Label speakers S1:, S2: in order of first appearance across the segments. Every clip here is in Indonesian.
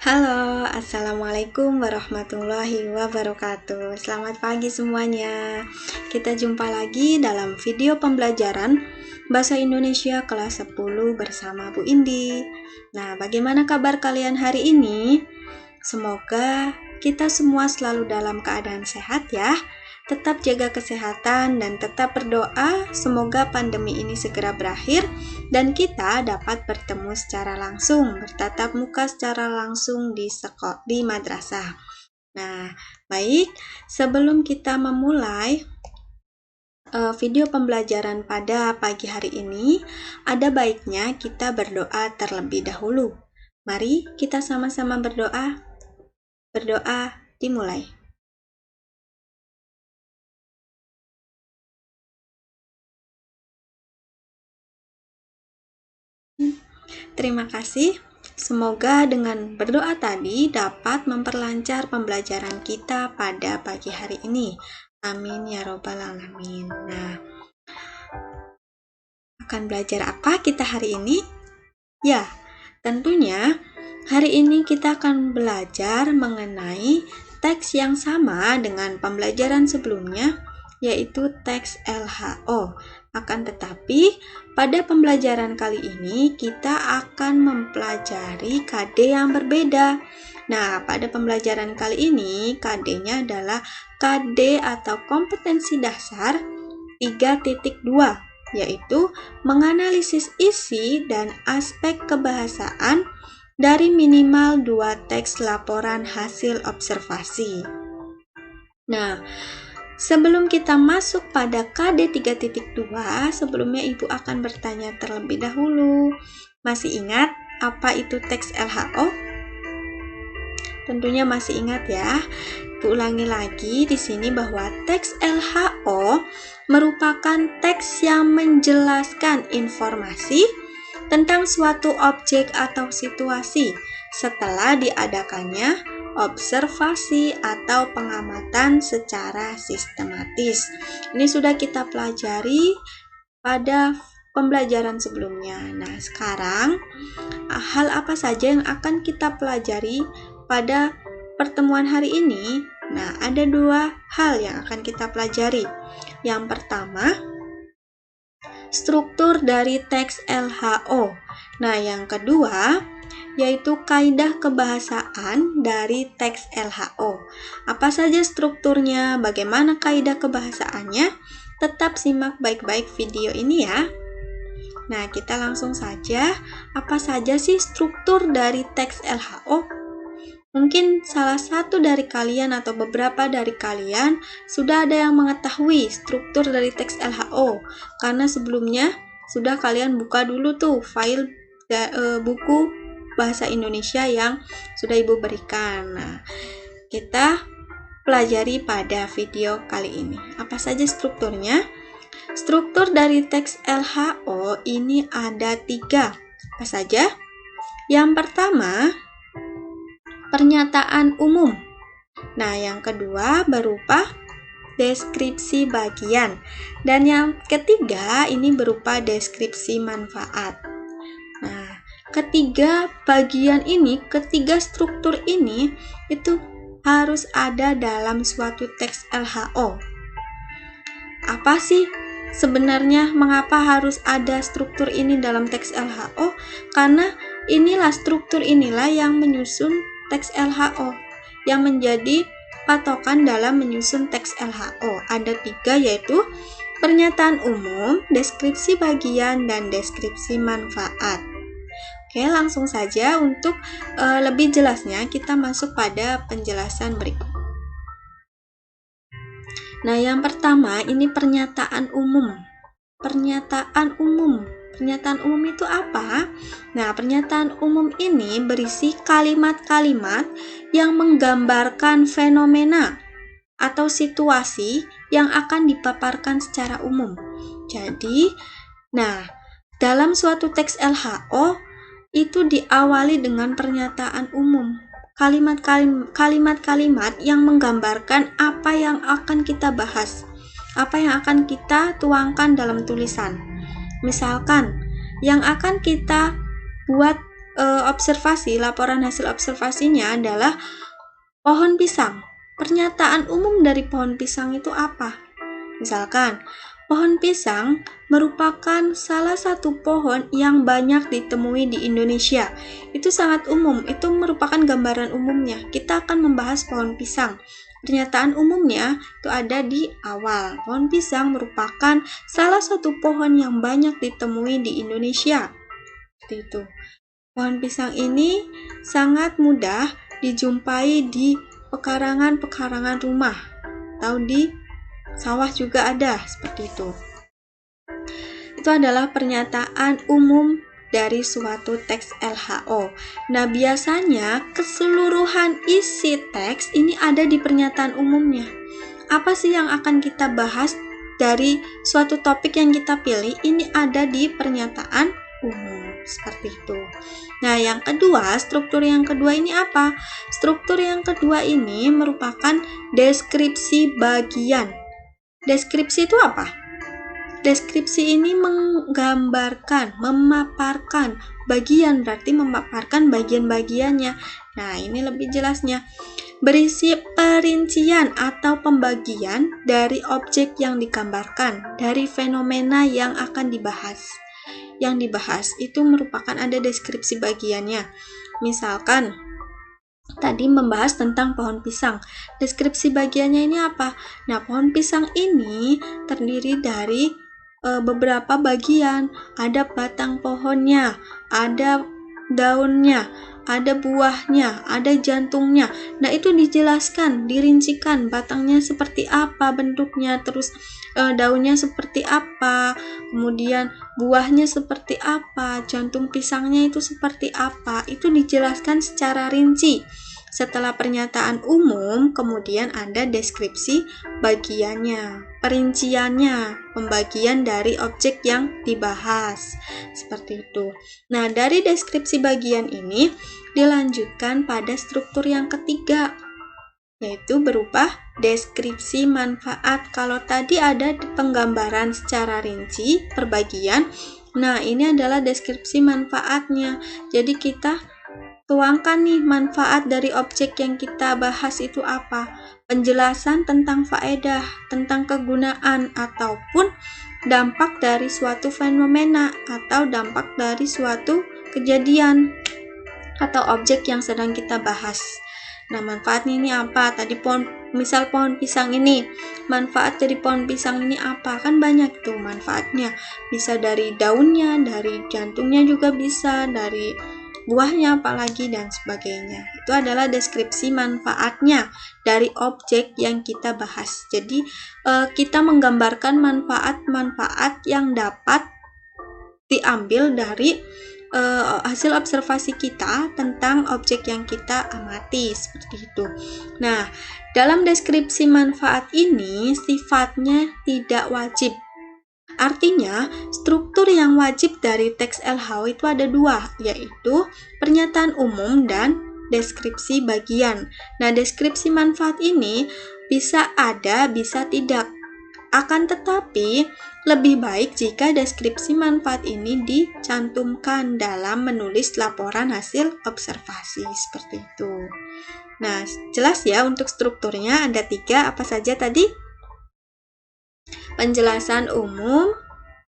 S1: Halo, Assalamualaikum warahmatullahi wabarakatuh. Selamat pagi semuanya. Kita jumpa lagi dalam video pembelajaran Bahasa Indonesia kelas 10 bersama Bu Indi. Nah, bagaimana kabar kalian hari ini? Semoga kita semua selalu dalam keadaan sehat ya. Tetap jaga kesehatan dan tetap berdoa semoga pandemi ini segera berakhir dan kita dapat bertemu secara langsung, bertatap muka secara langsung di madrasah. Nah, baik, sebelum kita memulai video pembelajaran pada pagi hari ini, ada baiknya kita berdoa terlebih dahulu. Mari kita sama-sama berdoa. Berdoa dimulai. Terima kasih. Semoga dengan berdoa tadi dapat memperlancar pembelajaran kita pada pagi hari ini. Amin ya robbal alamin. Nah, akan belajar apa kita hari ini? Ya, tentunya hari ini kita akan belajar mengenai teks yang sama dengan pembelajaran sebelumnya, yaitu teks LHO. Akan tetapi, pada pembelajaran kali ini kita akan mempelajari KD yang berbeda. Nah, pada pembelajaran kali ini KD-nya adalah KD atau kompetensi dasar 3.2, yaitu menganalisis isi dan aspek kebahasaan dari minimal 2 teks laporan hasil observasi. Nah, sebelum kita masuk pada KD 3.2, sebelumnya Ibu akan bertanya terlebih dahulu. Masih ingat apa itu teks LHO? Tentunya masih ingat ya. Ibu ulangi lagi di sini bahwa teks LHO merupakan teks yang menjelaskan informasi tentang suatu objek atau situasi setelah diadakannya observasi atau pengamatan secara sistematis. Ini sudah kita pelajari pada pembelajaran sebelumnya. Nah, sekarang hal apa saja yang akan kita pelajari pada pertemuan hari ini? Nah, ada 2 hal yang akan kita pelajari. Yang pertama, struktur dari teks LHO. Nah, yang kedua, yaitu kaidah kebahasaan dari teks LHO. Apa saja strukturnya, bagaimana kaidah kebahasaannya? Tetap simak baik-baik video ini ya. Nah, kita langsung saja. Apa saja sih struktur dari teks LHO? Mungkin salah satu dari kalian atau beberapa dari kalian sudah ada yang mengetahui struktur dari teks LHO, karena sebelumnya sudah kalian buka dulu tuh file buku bahasa Indonesia yang sudah Ibu berikan. Nah, kita pelajari pada video kali ini. Apa saja strukturnya? Struktur dari teks LHO ini ada 3. Apa saja? Yang pertama, pernyataan umum. Nah, yang kedua berupa deskripsi bagian. Dan yang ketiga ini berupa deskripsi manfaat. Nah, ketiga struktur ini itu harus ada dalam suatu teks LHO. Apa sih sebenarnya mengapa harus ada struktur ini dalam teks LHO? Karena struktur inilah yang menyusun teks LHO, yang menjadi patokan dalam menyusun teks LHO. Ada 3, yaitu pernyataan umum, deskripsi bagian, dan deskripsi manfaat. Oke, langsung saja untuk lebih jelasnya kita masuk pada penjelasan berikut. Nah, yang pertama ini pernyataan umum. Pernyataan umum itu apa? Nah, pernyataan umum ini berisi kalimat-kalimat yang menggambarkan fenomena atau situasi yang akan dipaparkan secara umum. Jadi, dalam suatu teks LHO itu diawali dengan pernyataan umum. Kalimat-kalimat yang menggambarkan apa yang akan kita bahas, apa yang akan kita tuangkan dalam tulisan. Misalkan, yang akan kita buat laporan hasil observasinya adalah pohon pisang. Pernyataan umum dari pohon pisang itu apa? Misalkan, pohon pisang merupakan salah satu pohon yang banyak ditemui di Indonesia. Itu sangat umum, itu merupakan gambaran umumnya. Kita akan membahas pohon pisang. Pernyataan umumnya itu ada di awal. Pohon pisang merupakan salah satu pohon yang banyak ditemui di Indonesia. Seperti itu. Pohon pisang ini sangat mudah dijumpai di pekarangan-pekarangan rumah atau di sawah juga ada, seperti itu. Itu adalah pernyataan umum dari suatu teks LHO. Nah, biasanya keseluruhan isi teks ini ada di pernyataan umumnya. Apa sih yang akan kita bahas dari suatu topik yang kita pilih? Ini ada di pernyataan umum, seperti itu. Nah, yang kedua, struktur yang kedua ini apa? Struktur yang kedua ini merupakan deskripsi bagian. Deskripsi itu apa? Deskripsi ini menggambarkan, memaparkan bagian, berarti memaparkan bagian-bagiannya. Nah, ini lebih jelasnya. Berisi perincian atau pembagian dari objek yang digambarkan, dari fenomena yang akan dibahas. Yang dibahas itu merupakan ada deskripsi bagiannya. Misalkan, tadi membahas tentang pohon pisang. Deskripsi bagiannya ini apa? Nah, pohon pisang ini terdiri dari beberapa bagian. Ada batang pohonnya, ada daunnya, ada buahnya, ada jantungnya. Nah, itu dijelaskan, dirincikan batangnya seperti apa bentuknya, terus daunnya seperti apa, kemudian buahnya seperti apa, jantung pisangnya itu seperti apa. Itu dijelaskan secara rinci. Setelah pernyataan umum, kemudian ada deskripsi bagiannya, perinciannya, pembagian dari objek yang dibahas. Seperti itu. Nah, dari deskripsi bagian ini dilanjutkan pada struktur yang ketiga, yaitu berupa deskripsi manfaat. Kalau tadi ada penggambaran secara rinci per bagian, nah ini adalah deskripsi manfaatnya. Jadi kita tuangkan nih manfaat dari objek yang kita bahas itu apa. Penjelasan tentang faedah, tentang kegunaan, ataupun dampak dari suatu fenomena atau dampak dari suatu kejadian atau objek yang sedang kita bahas. Nah, manfaatnya ini apa? Tadi misal pohon pisang ini, manfaat dari pohon pisang ini apa? Kan banyak tuh manfaatnya. Bisa dari daunnya, dari jantungnya juga bisa, dari buahnya apalagi, dan sebagainya. Itu adalah deskripsi manfaatnya dari objek yang kita bahas. Jadi kita menggambarkan manfaat-manfaat yang dapat diambil dari hasil observasi kita tentang objek yang kita amati, seperti itu. Nah, dalam deskripsi manfaat ini sifatnya tidak wajib. Artinya, struktur yang wajib dari teks LHO itu ada dua, yaitu pernyataan umum dan deskripsi bagian. Nah, deskripsi manfaat ini bisa ada, bisa tidak. Akan tetapi, lebih baik jika deskripsi manfaat ini dicantumkan dalam menulis laporan hasil observasi, seperti itu. Nah, jelas ya untuk strukturnya ada 3, apa saja tadi? Penjelasan umum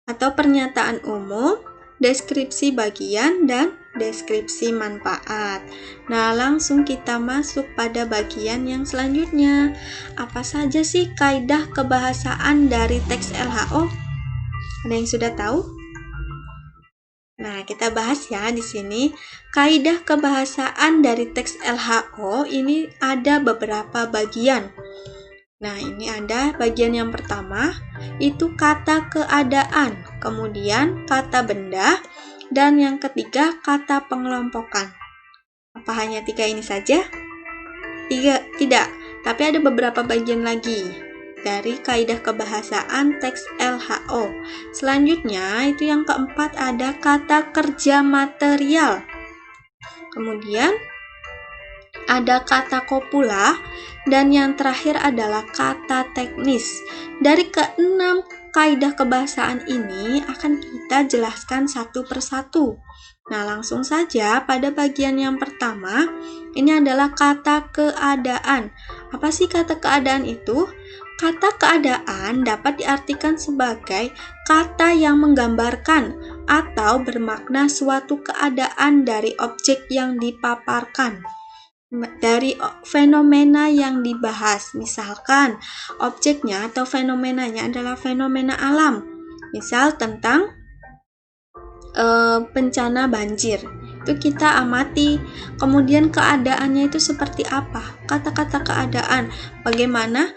S1: atau pernyataan umum, deskripsi bagian, dan deskripsi manfaat. Nah, langsung kita masuk pada bagian yang selanjutnya. Apa saja sih kaidah kebahasaan dari teks LHO? Ada yang sudah tahu? Nah, kita bahas ya di sini. Kaidah kebahasaan dari teks LHO ini ada beberapa bagian. Nah, ini ada bagian yang pertama, itu kata keadaan, kemudian kata benda, dan yang ketiga kata pengelompokan. Apa hanya 3 ini saja? Tidak, tapi ada beberapa bagian lagi dari kaidah kebahasaan teks LHO. Selanjutnya, itu yang keempat ada kata kerja material. Kemudian ada kata kopula, dan yang terakhir adalah kata teknis. Dari ke-6 kaidah kebahasaan ini akan kita jelaskan satu persatu. Nah, langsung saja pada bagian yang pertama, ini adalah kata keadaan. Apa sih kata keadaan itu? Kata keadaan dapat diartikan sebagai kata yang menggambarkan atau bermakna suatu keadaan dari objek yang dipaparkan, dari fenomena yang dibahas. Misalkan objeknya atau fenomenanya adalah fenomena alam. Misal tentang bencana banjir, itu kita amati, kemudian keadaannya itu seperti apa, kata-kata keadaan, bagaimana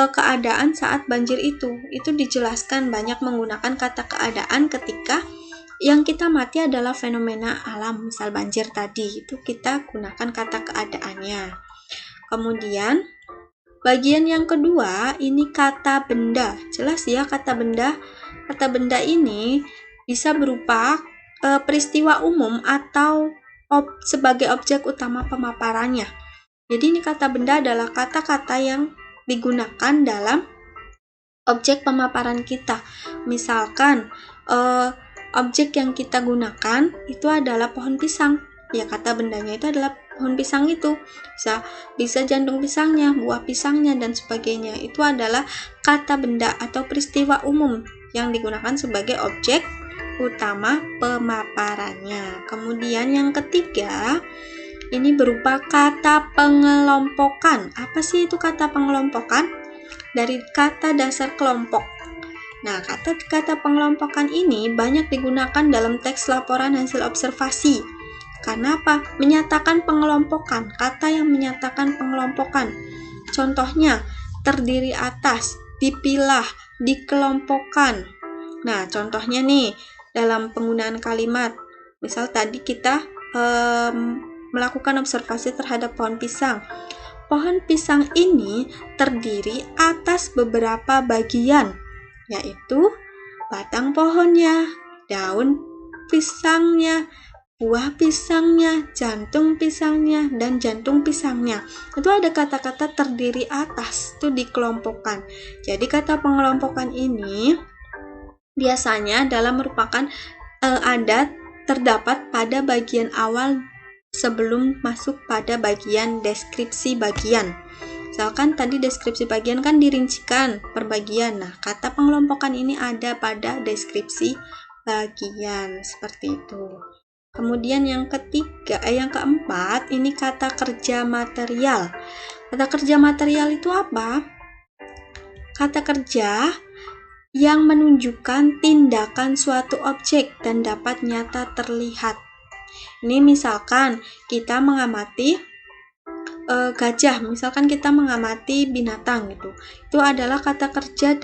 S1: keadaan saat banjir itu dijelaskan banyak menggunakan kata keadaan ketika yang kita amati adalah fenomena alam, misal banjir tadi, itu kita gunakan kata keadaannya. Kemudian bagian yang kedua, ini kata benda. Jelas ya, kata benda. Kata benda ini bisa berupa peristiwa umum atau sebagai objek utama pemaparannya. Jadi ini kata benda adalah kata-kata yang digunakan dalam objek pemaparan kita. Misalkan objek yang kita gunakan itu adalah pohon pisang. Ya, kata bendanya itu adalah pohon pisang itu. Bisa jantung pisangnya, buah pisangnya, dan sebagainya. Itu adalah kata benda atau peristiwa umum yang digunakan sebagai objek utama pemaparannya. Kemudian yang ketiga, ini berupa kata pengelompokan. Apa sih itu kata pengelompokan? Dari kata dasar kelompok. Nah, kata pengelompokan ini banyak digunakan dalam teks laporan hasil observasi. Karena apa? Menyatakan pengelompokan, kata yang menyatakan pengelompokan. Contohnya, terdiri atas, dipilah, dikelompokkan. Nah, contohnya nih, dalam penggunaan kalimat, misal tadi kita melakukan observasi terhadap pohon pisang. Pohon pisang ini terdiri atas beberapa bagian, yaitu batang pohonnya, daun pisangnya, buah pisangnya, jantung pisangnya, dan jantung pisangnya. Itu ada kata-kata terdiri atas, itu dikelompokkan. Jadi kata pengelompokan ini biasanya merupakan terdapat pada bagian awal sebelum masuk pada bagian deskripsi bagian. Misalkan tadi deskripsi bagian kan dirincikan per bagian. Nah, kata pengelompokan ini ada pada deskripsi bagian, seperti itu. Kemudian yang keempat, ini kata kerja material. Kata kerja material itu apa? Kata kerja yang menunjukkan tindakan suatu objek dan dapat nyata terlihat. Ini misalkan kita mengamati gajah, misalkan kita mengamati binatang gitu. Itu adalah kata kerja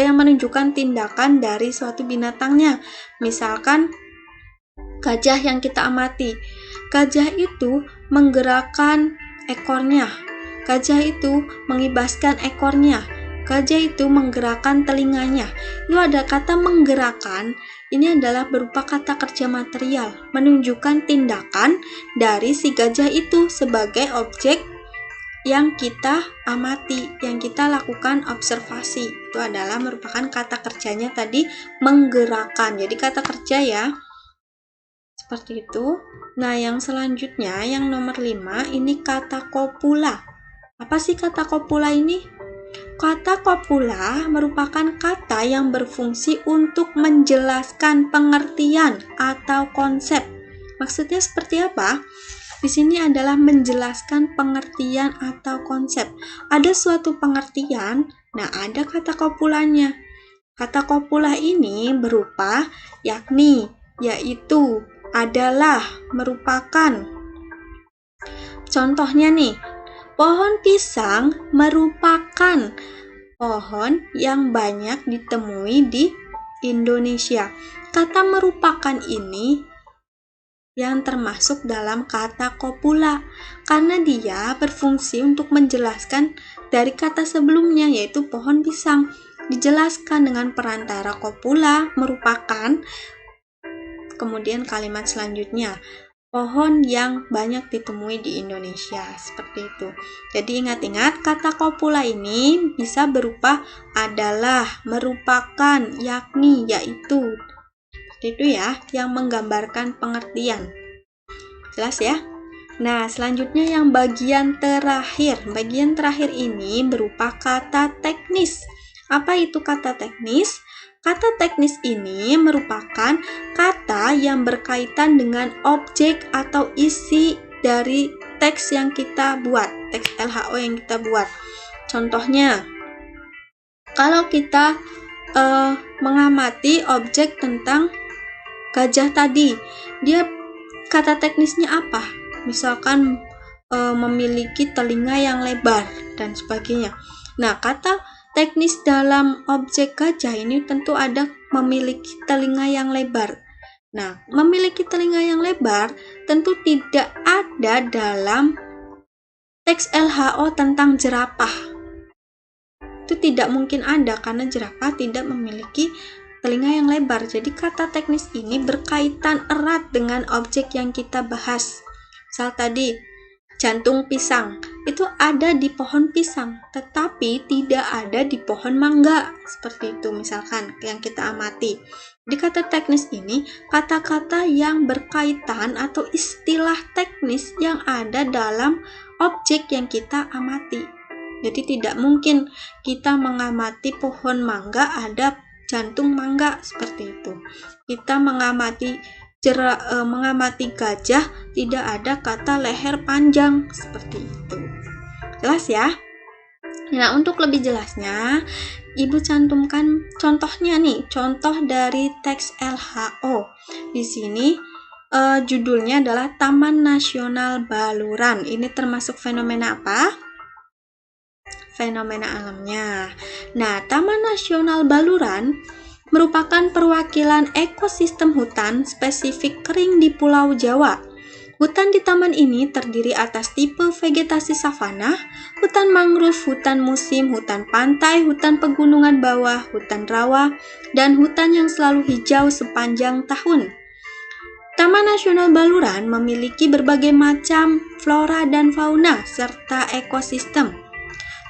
S1: yang menunjukkan tindakan dari suatu binatangnya. Misalkan gajah yang kita amati. Gajah itu menggerakkan ekornya. Gajah itu mengibaskan ekornya. Gajah itu menggerakkan telinganya. Itu ada kata menggerakkan. Ini adalah berupa kata kerja material, menunjukkan tindakan dari si gajah itu sebagai objek yang kita amati, yang kita lakukan observasi. Itu adalah merupakan kata kerjanya tadi menggerakkan. Jadi kata kerja ya. Seperti itu. Nah, yang selanjutnya, yang nomor 5, ini kata kopula. Apa sih kata kopula ini? Kata kopula merupakan kata yang berfungsi untuk menjelaskan pengertian atau konsep. Maksudnya seperti apa? Di sini adalah menjelaskan pengertian atau konsep. Ada suatu pengertian, nah ada kata kopulanya. Kata kopula ini berupa yakni, yaitu, adalah, merupakan. Contohnya nih, pohon pisang merupakan pohon yang banyak ditemui di Indonesia. Kata merupakan ini yang termasuk dalam kata kopula karena dia berfungsi untuk menjelaskan dari kata sebelumnya, yaitu pohon pisang. Dijelaskan dengan perantara kopula merupakan, kemudian kalimat selanjutnya, pohon yang banyak ditemui di Indonesia, seperti itu. Jadi ingat-ingat, kata kopula ini bisa berupa adalah, merupakan, yakni, yaitu. seperti itu ya, yang menggambarkan pengertian. Jelas ya? Nah, selanjutnya yang bagian terakhir. Bagian terakhir ini berupa kata teknis. Apa itu kata teknis? Kata teknis ini merupakan kata yang berkaitan dengan objek atau isi dari teks yang kita buat, teks LHO yang kita buat. Contohnya, kalau kita mengamati objek tentang gajah tadi, dia kata teknisnya apa? Misalkan memiliki telinga yang lebar dan sebagainya. Nah, kata teknis dalam objek gajah ini tentu ada memiliki telinga yang lebar. Nah, memiliki telinga yang lebar tentu tidak ada dalam teks LHO tentang jerapah. Itu tidak mungkin ada karena jerapah tidak memiliki telinga yang lebar. Jadi kata teknis ini berkaitan erat dengan objek yang kita bahas. Misal tadi, jantung pisang, itu ada di pohon pisang, tetapi tidak ada di pohon mangga. Seperti itu misalkan yang kita amati. Di kata teknis ini, kata-kata yang berkaitan atau istilah teknis yang ada dalam objek yang kita amati. Jadi tidak mungkin kita mengamati pohon mangga ada jantung mangga, seperti itu. Kita mengamati gajah tidak ada kata leher panjang, seperti itu. Jelas ya? Nah, untuk lebih jelasnya, Ibu cantumkan contohnya nih, contoh dari teks LHO. Di sini judulnya adalah Taman Nasional Baluran. Ini termasuk fenomena apa? Fenomena alamnya. Nah, Taman Nasional Baluran merupakan perwakilan ekosistem hutan spesifik kering di Pulau Jawa. Hutan di taman ini terdiri atas tipe vegetasi savana, hutan mangrove, hutan musim, hutan pantai, hutan pegunungan bawah, hutan rawa, dan hutan yang selalu hijau sepanjang tahun. Taman Nasional Baluran memiliki berbagai macam flora dan fauna serta ekosistem.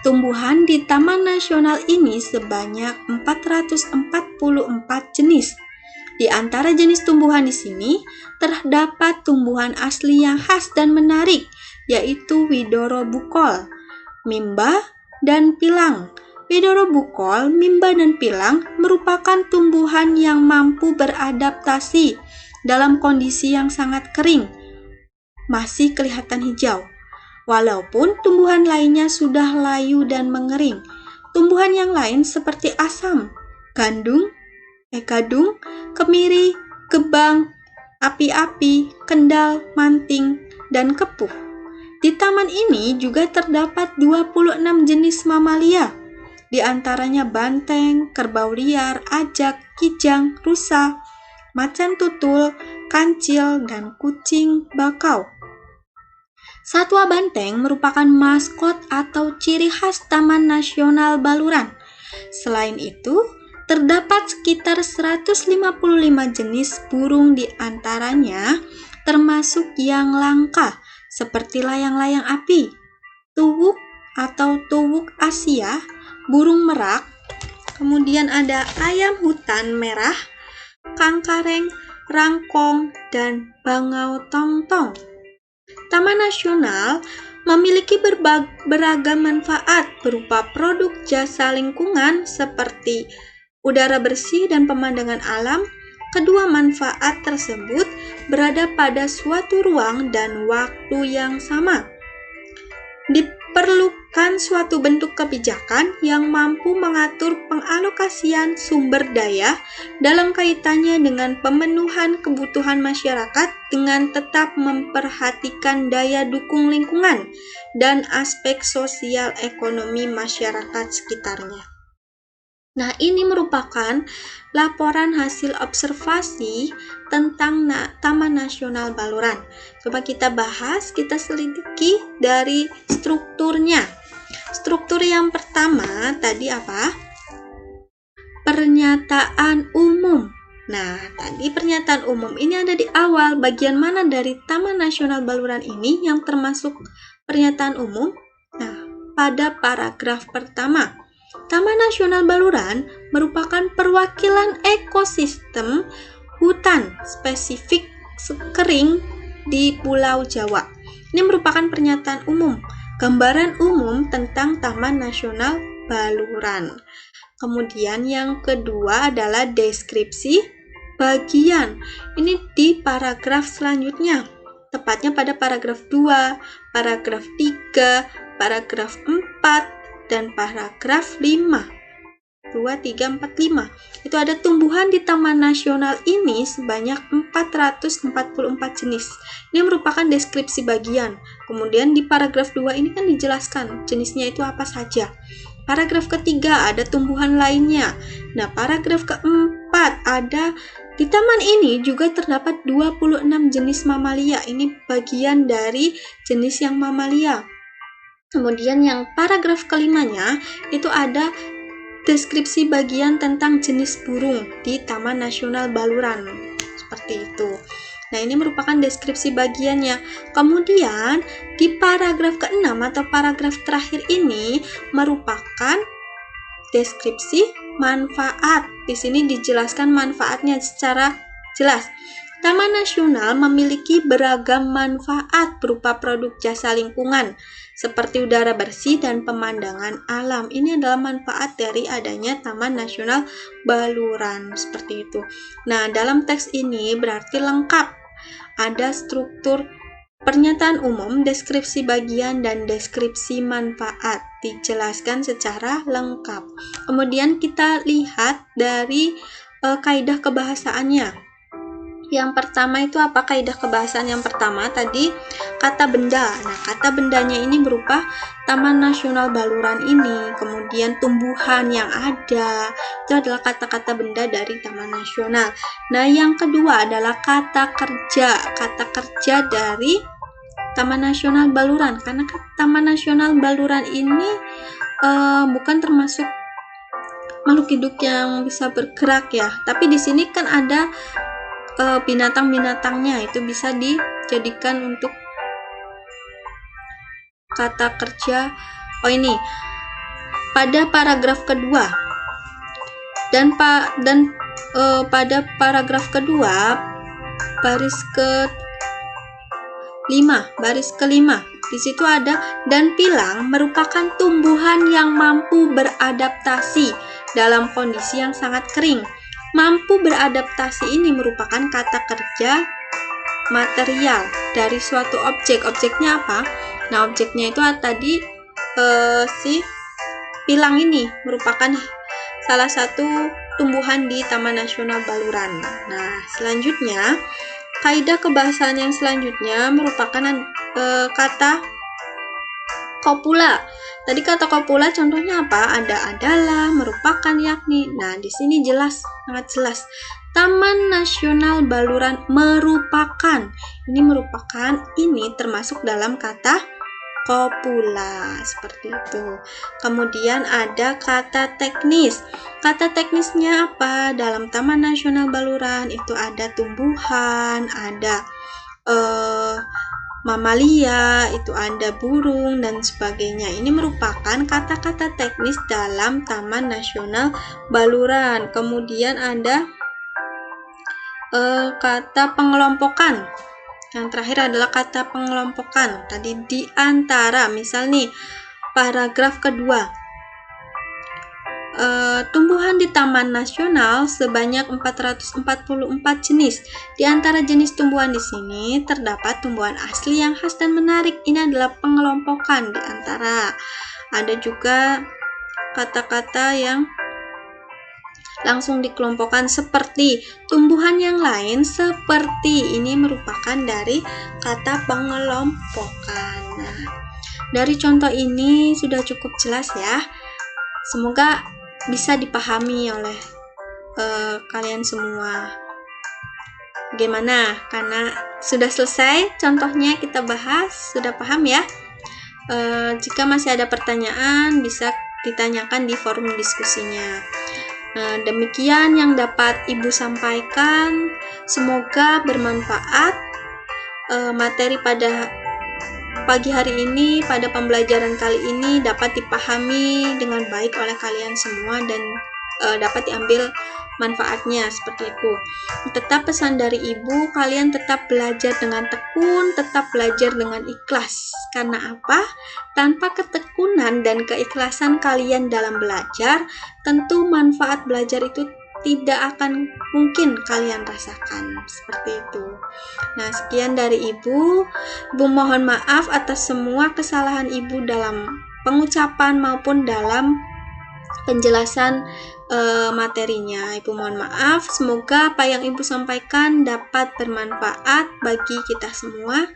S1: Tumbuhan di Taman Nasional ini sebanyak 444 jenis. Di antara jenis tumbuhan di sini terdapat tumbuhan asli yang khas dan menarik, yaitu Widoro Bukol, Mimba, dan Pilang. Widoro Bukol, Mimba, dan Pilang merupakan tumbuhan yang mampu beradaptasi dalam kondisi yang sangat kering, masih kelihatan hijau. Walaupun tumbuhan lainnya sudah layu dan mengering, tumbuhan yang lain seperti asam, gadung, kemiri, gebang, api-api, kendal, manting, dan kepuh. Di taman ini juga terdapat 26 jenis mamalia, di antaranya banteng, kerbau liar, ajak, kijang, rusa, macan tutul, kancil, dan kucing bakau. Satwa banteng merupakan maskot atau ciri khas Taman Nasional Baluran. Selain itu, terdapat sekitar 155 jenis burung di antaranya, termasuk yang langka seperti layang-layang api, tuwuk atau tuwuk Asia, burung merak, kemudian ada ayam hutan merah, kangkareng, rangkong, dan bangau tongtong. Taman Nasional memiliki beragam manfaat berupa produk jasa lingkungan seperti udara bersih dan pemandangan alam. Kedua manfaat tersebut berada pada suatu ruang dan waktu yang sama. Diperlukan suatu bentuk kebijakan yang mampu mengatur pengalokasian sumber daya dalam kaitannya dengan pemenuhan kebutuhan masyarakat dengan tetap memperhatikan daya dukung lingkungan dan aspek sosial ekonomi masyarakat sekitarnya. Nah, ini merupakan laporan hasil observasi tentang Taman Nasional Baluran. Coba kita bahas, kita selidiki dari strukturnya. Struktur yang pertama tadi apa? Pernyataan umum. Nah, tadi pernyataan umum ini ada di awal. Bagian mana dari Taman Nasional Baluran ini yang termasuk pernyataan umum? Nah, pada paragraf pertama. Taman Nasional Baluran merupakan perwakilan ekosistem hutan spesifik kering di Pulau Jawa. Ini merupakan pernyataan umum, gambaran umum tentang Taman Nasional Baluran. Kemudian yang kedua adalah deskripsi bagian. Ini di paragraf selanjutnya, tepatnya pada paragraf 2, paragraf 3, paragraf 4, dan paragraf 5. 2, 3, 4, 5. Itu ada tumbuhan di Taman Nasional ini sebanyak 444 jenis. Ini merupakan deskripsi bagian. Kemudian di paragraf 2 ini kan dijelaskan jenisnya itu apa saja. Paragraf ketiga ada tumbuhan lainnya. Nah, paragraf keempat ada di taman ini juga terdapat 26 jenis mamalia. Ini bagian dari jenis yang mamalia. Kemudian yang paragraf kelimanya itu ada deskripsi bagian tentang jenis burung di Taman Nasional Baluran. Seperti itu. Nah, ini merupakan deskripsi bagiannya. Kemudian di paragraf ke-6 atau paragraf terakhir ini merupakan deskripsi manfaat. Di sini dijelaskan manfaatnya secara jelas. Taman Nasional memiliki beragam manfaat berupa produk jasa lingkungan seperti udara bersih dan pemandangan alam. Ini adalah manfaat dari adanya Taman Nasional Baluran, seperti itu. Nah, dalam teks ini berarti lengkap. Ada struktur pernyataan umum, deskripsi bagian, dan deskripsi manfaat. Dijelaskan secara lengkap. Kemudian kita lihat dari kaidah kebahasaannya. Yang pertama itu apa? Kaidah kebahasaan yang pertama tadi kata benda. Nah, kata bendanya ini berupa Taman Nasional Baluran ini, kemudian tumbuhan yang ada, itu adalah kata-kata benda dari Taman Nasional. Nah, yang kedua adalah kata kerja. Kata kerja dari Taman Nasional Baluran, karena Taman Nasional Baluran ini bukan termasuk makhluk hidup yang bisa bergerak ya, tapi di sini kan ada binatang-binatangnya, itu bisa dijadikan untuk kata kerja. Ini pada paragraf kedua dan pada paragraf kedua baris kelima di situ ada, dan pilang merupakan tumbuhan yang mampu beradaptasi dalam kondisi yang sangat kering. Mampu beradaptasi ini merupakan kata kerja material dari suatu objek. Objeknya apa? Nah, objeknya itu tadi si pilang ini merupakan salah satu tumbuhan di Taman Nasional Baluran. Nah, selanjutnya kaidah kebahasaan yang selanjutnya merupakan kata kopula. Tadi kata kopula contohnya apa? Ada, adalah, merupakan, yakni. Nah, di sini jelas, sangat jelas. Taman Nasional Baluran merupakan. Ini termasuk dalam kata kopula, seperti itu. Kemudian ada kata teknis. Kata teknisnya apa? Dalam Taman Nasional Baluran itu ada tumbuhan, ada mamalia, itu ada burung dan sebagainya. Ini merupakan kata-kata teknis dalam Taman Nasional Baluran. Kemudian ada kata pengelompokan. Yang terakhir adalah kata pengelompokan. Tadi di antara, misal nih paragraf kedua, tumbuhan di Taman Nasional sebanyak 444 jenis. Di antara jenis tumbuhan di sini terdapat tumbuhan asli yang khas dan menarik. Ini adalah pengelompokan di antara. Ada juga kata-kata yang langsung dikelompokkan seperti tumbuhan yang lain seperti. Ini merupakan dari kata pengelompokan. Nah, dari contoh ini sudah cukup jelas ya. Semoga bisa dipahami oleh kalian semua. Bagaimana? Karena sudah selesai contohnya kita bahas, sudah paham ya? Jika masih ada pertanyaan bisa ditanyakan di forum diskusinya. Demikian yang dapat Ibu sampaikan. Semoga bermanfaat materi pada pagi hari ini, pada pembelajaran kali ini dapat dipahami dengan baik oleh kalian semua dan dapat diambil manfaatnya seperti itu. Tetap pesan dari ibu, kalian tetap belajar dengan tekun, tetap belajar dengan ikhlas. Karena apa? Tanpa ketekunan dan keikhlasan kalian dalam belajar, tentu manfaat belajar itu tidak akan mungkin kalian rasakan seperti itu. Nah, sekian dari Ibu. Ibu mohon maaf atas semua kesalahan Ibu dalam pengucapan maupun dalam penjelasan materinya. Ibu mohon maaf. Semoga apa yang Ibu sampaikan dapat bermanfaat bagi kita semua.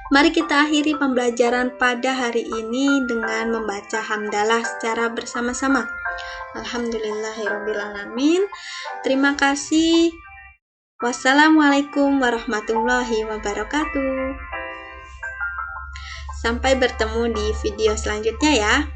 S1: Mari kita akhiri pembelajaran pada hari ini dengan membaca hamdalah secara bersama-sama. Alhamdulillahirrabbilalamin. Terima kasih. Wassalamualaikum warahmatullahi wabarakatuh. Sampai bertemu di video selanjutnya ya.